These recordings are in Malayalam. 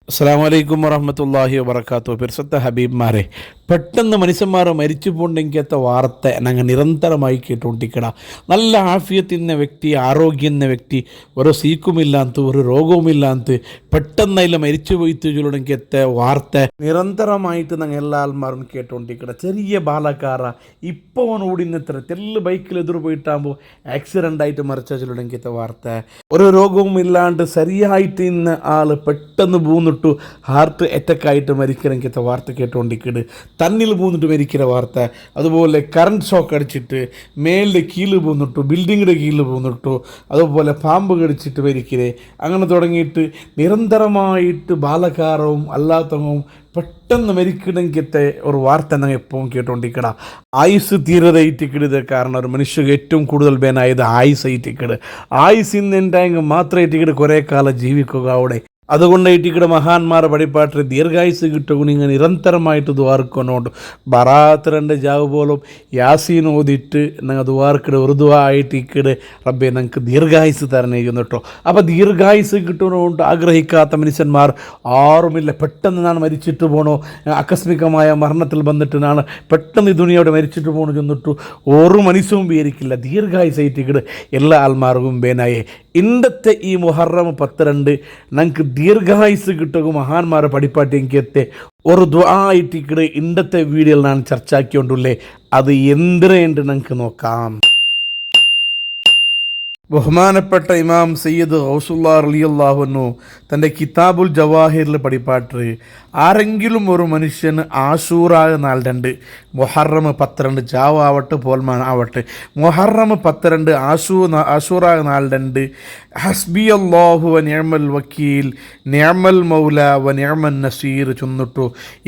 അസ്സലാമലൈക്കും വറഹ്മത്തുള്ളാഹി വബറകാതുഹു. പരിശുദ്ധ ഹബീബ്മാരെ, പെട്ടെന്ന് മനുഷ്യന്മാർ മരിച്ചു പോണ്ടെങ്കിലത്തെ വാർത്ത ഞങ്ങൾ നിരന്തരമായി കേട്ടുകൊണ്ടിരിക്കണം. നല്ല ആഫിയത്തിന്ന വ്യക്തി, ആരോഗ്യന്ന വ്യക്തി, ഒരു സീക്കുമില്ലാത്ത ഒരു രോഗവുമില്ലാത്ത പെട്ടെന്ന് അതിൽ മരിച്ചു പോയിത്തുണ്ടെങ്കിലത്തെ വാർത്ത നിരന്തരമായിട്ട് ഞങ്ങൾ എല്ലാ ആൾമാരും കേട്ടുകൊണ്ടിരിക്കണം. ചെറിയ ബാലക്കാര ഇപ്പോൾ ഓടിന്നത്ര തെല്ല് ബൈക്കിൽ എതിർ പോയിട്ടാകുമ്പോൾ ആക്സിഡൻ്റായിട്ട് മരിച്ചുണ്ടെങ്കിലത്തെ വാർത്ത, ഒരു രോഗവും ഇല്ലാണ്ട് ശരിയായിട്ട് ഇന്ന ആൾ പെട്ടെന്ന് പൂന്നിട്ടു ഹാർട്ട് അറ്റാക്കായിട്ട് മരിക്കണമെങ്കിലത്തെ വാർത്ത കേട്ടുകൊണ്ടിരിക്കുന്നത്. തന്നിൽ പൂന്നിട്ട് മരിക്കുന്ന വാർത്ത, അതുപോലെ കറണ്ട് ഷോക്ക് അടിച്ചിട്ട് മേലിൻ്റെ കീഴിൽ പൂന്നിട്ടു, ബിൽഡിങ്ങിൻ്റെ കീഴിൽ പൂന്നിട്ടു, അതുപോലെ പാമ്പ് കടിച്ചിട്ട് മരിക്കണേ, അങ്ങനെ തുടങ്ങിയിട്ട് നിരന്തരമായിട്ട് ബാലകാരവും അല്ലാത്തവും പെട്ടെന്ന് മരിക്കണമെങ്കിലത്തെ ഒരു വാർത്ത ഞങ്ങൾ എപ്പോഴും കേട്ടുകൊണ്ടിരിക്കണം. ആയുസ് തീരതയിട്ടിക്കിടത് കാരണം ഒരു മനുഷ്യക്ക് ഏറ്റവും കൂടുതൽ വേനായത് ആയുസ് ആയിട്ടിക്കിട്. ആയുസിന്ന് ഉണ്ടായെങ്കിൽ മാത്രമായിട്ടിക്കിട് കുറേ കാലം ജീവിക്കുക അവിടെ. അതുകൊണ്ടായിട്ടിക്കടെ മഹാന്മാർ പടിപ്പാട്ട് ദീർഘായുസ് കിട്ടുക നിങ്ങൾ നിരന്തരമായിട്ട് ദ്വാർക്കൊണ്ടു ബറാത്ത് 2 ജാവ് പോലും യാസീൻ ഓതിയിട്ട് ഞങ്ങൾ ദ്വാർക്കിടെ ഒരു ദ്വാ ആയിട്ടിക്കടെ റബ്ബെ ഞങ്ങൾക്ക് ദീർഘായുസ് തരണേക്കുന്നു കേട്ടോ. അപ്പോൾ ദീർഘായുസ് കിട്ടുന്നതുകൊണ്ട് ആഗ്രഹിക്കാത്ത മനുഷ്യന്മാർ ആറുമില്ല. പെട്ടെന്ന് ഞാൻ മരിച്ചിട്ട് പോകണോ, ആകസ്മികമായ മരണത്തിൽ വന്നിട്ട് ഞാൻ പെട്ടെന്ന് ഈ ദുനിയോടെ മരിച്ചിട്ട് പോകണോ ചെന്നിട്ടു ഒരു മനുഷ്യവും വിചാരിക്കില്ല. ദീർഘായുസ് ആയിട്ടിക്കടെ എല്ലാ ആൾമാർക്കും വേനായേ. ഇന്നത്തെ ഈ മുഹറം 12 ഞങ്ങൾക്ക് ദീർഘായുസ് കിട്ടുക മഹാന്മാരെ പടിപ്പാട്ടി എനിക്കെത്തെ ഒരു ദുആ ആയിട്ടിക്കടെ ഇന്നത്തെ വീഡിയോയിൽ ഞാൻ ചർച്ചയാക്കിക്കൊണ്ടുള്ളേ. അത് എന്തിനുണ്ട് ഞങ്ങൾക്ക് നോക്കാം. ബഹുമാനപ്പെട്ട ഇമാം സയ്യിദ് ഗൗസുല്ലാ റളിയല്ലാഹു അൻഹു തൻ്റെ കിതാബുൽ ജവാഹിറിൽ പടിപ്പാട്ട്, ആരെങ്കിലും ഒരു മനുഷ്യന് ആശൂറാ നാൾ 2 മുഹറം 12 ജാവ് ആവട്ടെ പോൽമാൻ ആവട്ടെ, മുഹറം 12 ആശൂറാ നാൾ 2 ഹസ്ബി അല്ലാഹു വ നിഅമൽ വക്കീൽ നിഅമൽ മൗല വ നിഅമൻ നസീർ ചൊന്നിട്ടു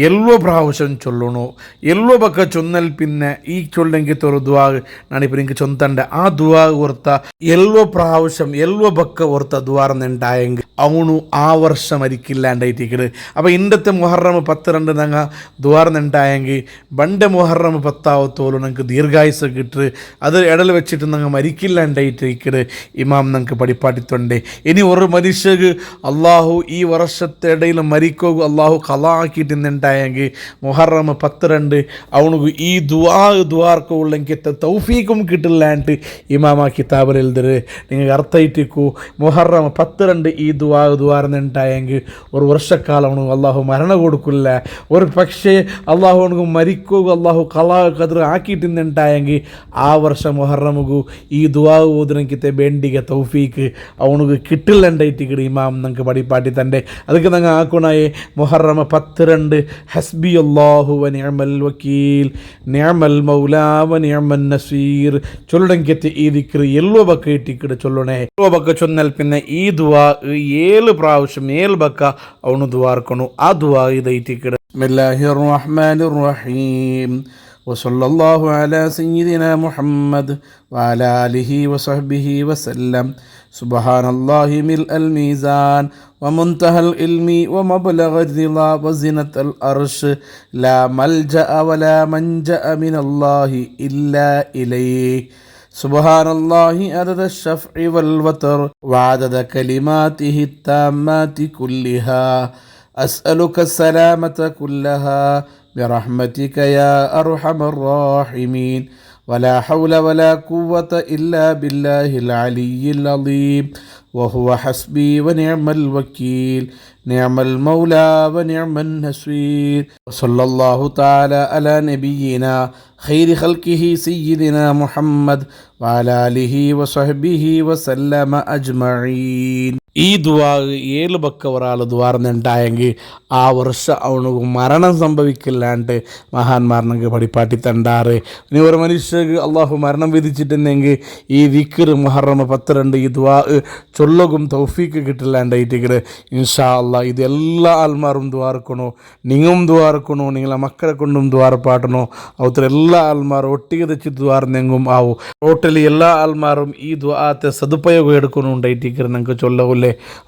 7 പ്രാവശ്യം ചൊല്ലണു. 7 പക്ക ചൊന്നൽ പിന്നെ ഈ ചൊല്ലെങ്കിലത്തെ ഒരു ദുആ ഞാനിപ്പോൾ എനിക്ക് ചൊന്തണ്ട. ആ ദുആ ഓർത്ത 7 പ്രാവശ്യം 7 പക്ക ഓർത്ത ദ്വാർന്നുണ്ടായെങ്കിൽ അവണു ആ വർഷം മരിക്കില്ലാണ്ടായിട്ടിക്കട്. അപ്പോൾ ഇന്നത്തെ മുഹറം 12 ഞങ്ങൾ ദ്വാർന്നുണ്ടായെങ്കിൽ പണ്ട് മുഹറം 10 ഞങ്ങൾക്ക് ദീർഘായുസ് കിട്ട്. അത് ഇടൽ വെച്ചിട്ട് ഞങ്ങൾ മരിക്കില്ലാണ്ടായിട്ടിക്കട് ഇമാം ഞങ്ങൾക്ക് പടിപ്പാട്ടിത്തുണ്ട്. ഇനി ഒരു മനുഷ്യക്ക് അള്ളാഹു ഈ വർഷത്തെ ഇടയിൽ മരിക്കോ അള്ളാഹു ഖലാ ആക്കിയിട്ടുണ്ടായെങ്കിൽ മുഹറം 12 അവനക്ക് ഈ ദ്വാർക്ക് ഉള്ളെങ്കിൽ തൗഫീഖും കിട്ടില്ലാണ്ട് ഇമാം ആ കിതാബിൽ എഴുതര്. നിങ്ങൾക്ക് അർത്ഥമായിട്ടിക്കൂ മുഹറം 12 ഈ ദ്വാർന്നുണ്ടായെങ്കിൽ ഒരു വർഷക്കാലം അവനക്ക് അള്ളാഹു മരണം കൊടുക്കില്ല. ഒരു പക്ഷേ അള്ളാഹു അവനക്ക് മരിക്കോ അള്ളാഹു ഖലാ ഖദർ ആക്കിയിട്ടുണ്ടായെങ്കിൽ ആ വർഷം മുഹറമുകു ഈ ദുആ ഓതുനക്കിത്തെ വേണ്ടിക തൗഫീക്ക് അവനക്ക് കിട്ടില്ലണ്ടായിട്ടിക്കട് ഇമാം ഞങ്ങൾക്ക് പടിപ്പാട്ടി തൻ്റെ. അതൊക്കെ ഞങ്ങൾ ആക്കണായേ മുഹറം 12 ഹസ്ബി അല്ലാഹു വ നിഅമൽ വക്കീൽ നിഅമൽ മൗലാ വ നിഅമൻ നസീർ ചൊല്ലണമെങ്കിലത്തെ ഈ ദിക്ർ 7 പക്ക ഇട്ടിക്കട് ചൊല്ലണേ. 7 പക്ക ചൊന്നാൽ പിന്നെ ഈ ദുആ 7 പ്രാവശ്യം 7 പക്ക അവന് ദുആർക്കണു. ആ ദുആ ഇതായിട്ടിക്കട്. ബിസ്മില്ലാഹിർ റഹ്മാനിർ റഹീം വസല്ലല്ലാഹു അലാ സയ്യിദിനാ മുഹമ്മദ് വഅലാ ആലിഹി വസഹ്ബിഹി വസല്ലം. സുബ്ഹാനല്ലാഹി മിൽഅൽ മീസാൻ വമുൻതഹൽ ഇൽമി വമബ്ലഗർ റിളാ വസിനത്തൽ അർശ് ലാ മൽജഅ വലാ മൻജഅ മിനല്ലാഹി ഇല്ലാ ഇലൈഹി. സുബ്ഹാനല്ലാഹി അദദ ശഫ്ഇ വൽ വതർ വഅദദ കലിമാതിഹി താമ്മാതി കുല്ലിഹാ അസ്അലുക സലാമത കുല്ലഹാ برحمتك يا أرحم الراحمين ولا حول ولا قوة إلا بالله العلي العظيم وهو حسبي ونعم الوكيل نعم المولى ونعم النصير وصلى الله تعالى على نبينا خير خلقه سيدنا محمد وعلى آله وصحبه وسلم أجمعين. ഈ ദുആ 7 പക്ക ഒരാൾ ദ്വാർന്നുണ്ടായെങ്കിൽ ആ വർഷം അവനക്ക് മരണം സംഭവിക്കില്ലാണ്ട് മഹാന്മാർ ഞങ്ങൾക്ക് പടിപ്പാട്ടി തണ്ടാറ്. ഇനി ഒരു മനുഷ്യക്ക് അള്ളാഹു മരണം വിധിച്ചിട്ടുണ്ടെങ്കിൽ ഈ ദിക്ർ മുഹറം 12 ഈ ദുആ ചൊല്ലുകും തൗഫീക്ക് കിട്ടില്ലാണ്ടായിട്ടിക്കട്. ഇൻഷാ അള്ളാഹ് ഇത് എല്ലാ ആൾമാരും ദ്വാർക്കണോ, നിങ്ങളും ദ്വാർക്കണോ, നിങ്ങളെ മക്കളെ കൊണ്ടും ദ്വാർപ്പാട്ടണോ. അവത്ര എല്ലാ ആൾമാരും ഒട്ടിಗೆ തെച്ച് ദ്വാർന്നെങ്കും ആവും. ടോട്ടലി എല്ലാ ആൾമാരും ഈ ദുആത്തെ സദുപയോഗം എടുക്കണുണ്ടായിട്ടിക്കട് ഞങ്ങൾക്ക് ചൊല്ലവില്ലേ.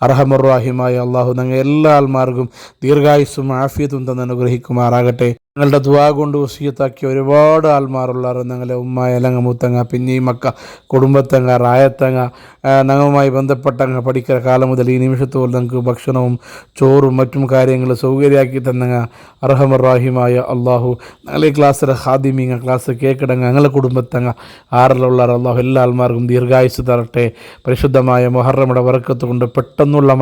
അർഹമർ റഹീമായ അള്ളാഹു ഞങ്ങൾ എല്ലാ ആൾമാർക്കും ദീർഘായുസ്സും ആഫിയത്തും തന്നെ അനുഗ്രഹിക്കുമാറാകട്ടെ. ഞങ്ങളുടെ ദുആ കൊണ്ട് വസിയത്താക്കിയ ഒരുപാട് ആൾമാരുള്ളവർ ഞങ്ങളെ ഉമ്മ എലങ്ങ മൂത്തങ്ങ പിന്നെയും മക്ക കുടുംബത്തങ്ങ റായത്തങ്ങ ഞങ്ങളുമായി ബന്ധപ്പെട്ടങ്ങ പഠിക്കുന്ന കാലം മുതൽ ഈ നിമിഷത്തോളം ഞങ്ങൾക്ക് ഭക്ഷണവും ചോറും മറ്റും കാര്യങ്ങൾ സൗകര്യമാക്കി തന്നങ്ങ അർഹമറാഹിമായ അള്ളാഹു ഞങ്ങളെ ക്ലാസ്സിലെ ഹാദിമിങ്ങ ക്ലാസ് കേക്കിടങ്ങ ഞങ്ങളെ കുടുംബത്തങ്ങ ആറിലുള്ളവർ അള്ളാഹു എല്ലാ ആൾമാർക്കും ദീർഘായുസ് തരട്ടെ. പരിശുദ്ധമായ മുഹറമുടെ ബറക്കത്ത് കൊണ്ട് പെട്ടെന്നുള്ള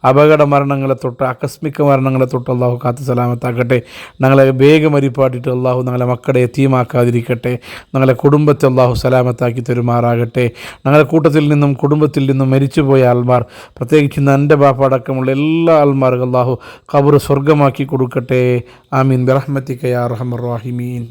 അപകട മരണങ്ങളെ തൊട്ട് ആകസ്മിക മരണങ്ങളെ തൊട്ട് അള്ളാഹു കാത്ത് സലാമത്താക്കട്ടെ. ഞങ്ങളെ വേഗം അരിപ്പാട്ടിട്ട് അള്ളാഹു ഞങ്ങളെ മക്കളെ യതീമാക്കാതിരിക്കട്ടെ. ഞങ്ങളെ കുടുംബത്തെ അള്ളാഹു സലാമത്താക്കി തരുമാറാകട്ടെ. ഞങ്ങളുടെ കൂട്ടത്തിൽ നിന്നും കുടുംബത്തിൽ നിന്നും മരിച്ചുപോയ ആൾമാർ, പ്രത്യേകിച്ച് എൻ്റെ ബാപ്പ അടക്കമുള്ള എല്ലാ ആൾമാർക്കും അള്ളാഹു ഖബർ സ്വർഗമാക്കി കൊടുക്കട്ടെ. ആമീൻ ബിറഹ്മതിക യാ അർഹമർ റഹീമീൻ.